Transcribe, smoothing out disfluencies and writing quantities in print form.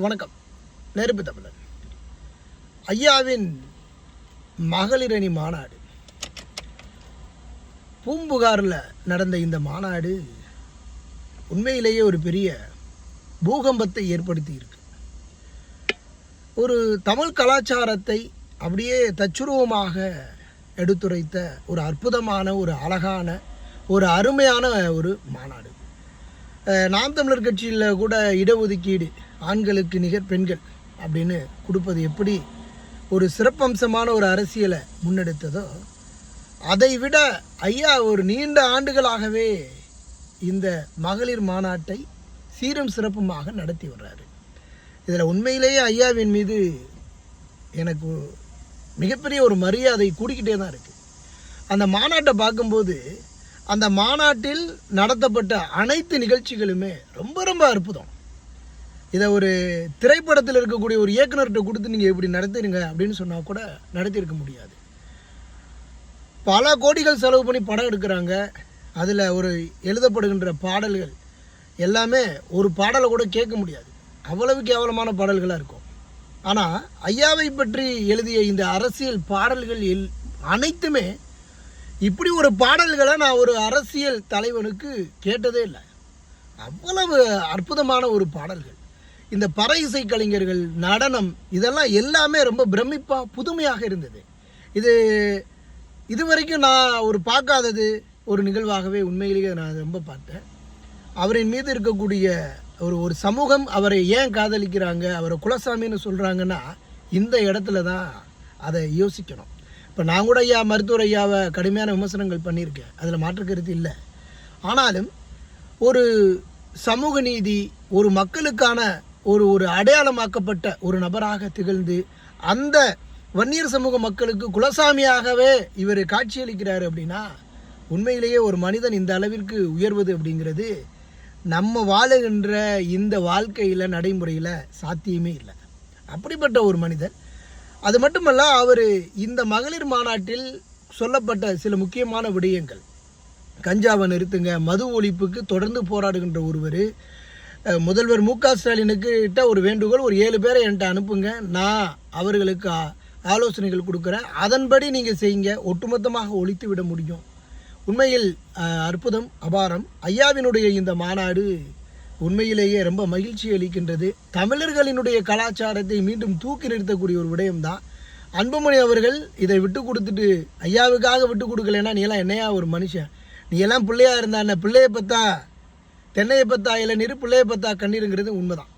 வணக்கம். நெருப்பு தமிழன் ஐயாவின் மகளிரணி மாநாடு பூம்புகாரில் நடந்த இந்த மாநாடு உண்மையிலேயே ஒரு பெரிய பூகம்பத்தை ஏற்படுத்தி இருக்கு. ஒரு தமிழ் கலாச்சாரத்தை அப்படியே தச்சுருவமாக எடுத்துரைத்த ஒரு அற்புதமான, ஒரு அழகான, ஒரு அருமையான ஒரு மாநாடு. நாம் தமிழர் கட்சியில் கூட இடஒதுக்கீடு ஆண்களுக்கு நிகர் பெண்கள் அப்படின்னு கொடுப்பது எப்படி ஒரு சிறப்பம்சமான ஒரு அரசியலை முன்னெடுத்ததோ, அதை விட ஐயா ஒரு நீண்ட ஆண்டுகளாகவே இந்த மகளிர் மாநாட்டை சீரும் சிறப்புமாக நடத்தி வர்றாரு. இதில் உண்மையிலேயே ஐயாவின் மீது எனக்கு மிகப்பெரிய ஒரு மரியாதை கூடிக்கிட்டே தான் இருக்குது. அந்த மாநாட்டை பார்க்கும்போது அந்த மாநாட்டில் நடத்தப்பட்ட அனைத்து நிகழ்ச்சிகளுமே ரொம்ப ரொம்ப அற்புதம். இதை ஒரு திரைப்படத்தில் இருக்கக்கூடிய ஒரு இயக்குனர்கிட்ட கொடுத்து நீங்கள் இப்படி நடத்துறீங்க அப்படின்னு சொன்னால் கூட நடத்தியிருக்க முடியாது. பல கோடிகள் செலவு பண்ணி படம் எடுக்கிறாங்க. அதில் ஒரு எழுதப்படுகின்ற பாடல்கள் எல்லாமே ஒரு பாடலை கூட கேட்க முடியாது, அவ்வளவு கேவலமான பாடல்களாக இருக்கும். ஆனால் ஐயாவை பற்றி எழுதிய இந்த அரசியல் பாடல்கள் அனைத்துமே இப்படி ஒரு பாடல்களை நான் ஒரு அரசியல் தலைவனுக்கு கேட்டதே இல்லை. அவ்வளவு அற்புதமான ஒரு பாடல்கள். இந்த பறை இசை கலைஞர்கள், நடனம், இதெல்லாம் எல்லாமே ரொம்ப பிரமிப்பாக புதுமையாக இருந்தது. இதுவரைக்கும் நான் ஒரு பார்க்காதது ஒரு நிகழ்வாகவே உண்மையிலேயே நான் ரொம்ப பார்த்தேன். அவரின் மீது இருக்கக்கூடிய ஒரு சமூகம் அவரை ஏன் காதலிக்கிறாங்க, அவரை குலசாமின்னு சொல்கிறாங்கன்னா இந்த இடத்துல தான் அதை யோசிக்கணும். இப்போ நான் கூட ஐயா மருத்துவர் ஐயாவை கடுமையான விமர்சனங்கள் பண்ணியிருக்கேன், அதில் மாற்று கருத்து இல்லை. ஆனாலும் ஒரு சமூக நீதி, ஒரு மக்களுக்கான ஒரு அடையாளமாக்கப்பட்ட ஒரு நபராக திகழ்ந்து அந்த வன்னியர் சமூக மக்களுக்கு குலசாமியாகவே இவர் காட்சியளிக்கிறார் அப்படின்னா உண்மையிலேயே ஒரு மனிதன் இந்த அளவிற்கு உயர்வது அப்படிங்கிறது நம்ம வாழுகின்ற இந்த வாழ்க்கையில் நடைமுறையில் சாத்தியமே இல்லை. அப்படிப்பட்ட ஒரு மனிதன். அது மட்டுமல்ல, அவர் இந்த மகளிர் மாநாட்டில் சொல்லப்பட்ட சில முக்கியமான விடயங்கள், கஞ்சாவை நிறுத்துங்க, மது ஒழிப்புக்கு தொடர்ந்து போராடுகின்ற ஒருவர், முதல்வர் மு.க. ஸ்டாலினுக்கு கிட்ட ஒரு வேண்டுகோள், ஒரு 7 பேரை என்கிட்ட அனுப்புங்க, நான் அவர்களுக்கு ஆலோசனைகள் கொடுக்குறேன், அதன்படி நீங்கள் செய்யுங்க, ஒட்டுமொத்தமாக ஒழித்து விட முடியும். உண்மையில் அற்புதம், அபாரம். ஐயாவினுடைய இந்த மாநாடு உண்மையிலேயே ரொம்ப மகிழ்ச்சி அளிக்கின்றது. தமிழர்களினுடைய கலாச்சாரத்தை மீண்டும் தூக்கி நிறுத்தக்கூடிய ஒரு விடயம்தான். அன்புமணி அவர்கள் இதை விட்டு கொடுத்துட்டு ஐயாவுக்காக விட்டு கொடுக்கலன்னா நீ எல்லாம் என்னையா ஒரு மனுஷன், நீ எல்லாம் பிள்ளையா இருந்தா என்ன, பிள்ளையை பற்றா தென்னையை பற்றா இல்லை, பிள்ளையை பற்றா கண்ணீருங்கிறது உண்மைதான்.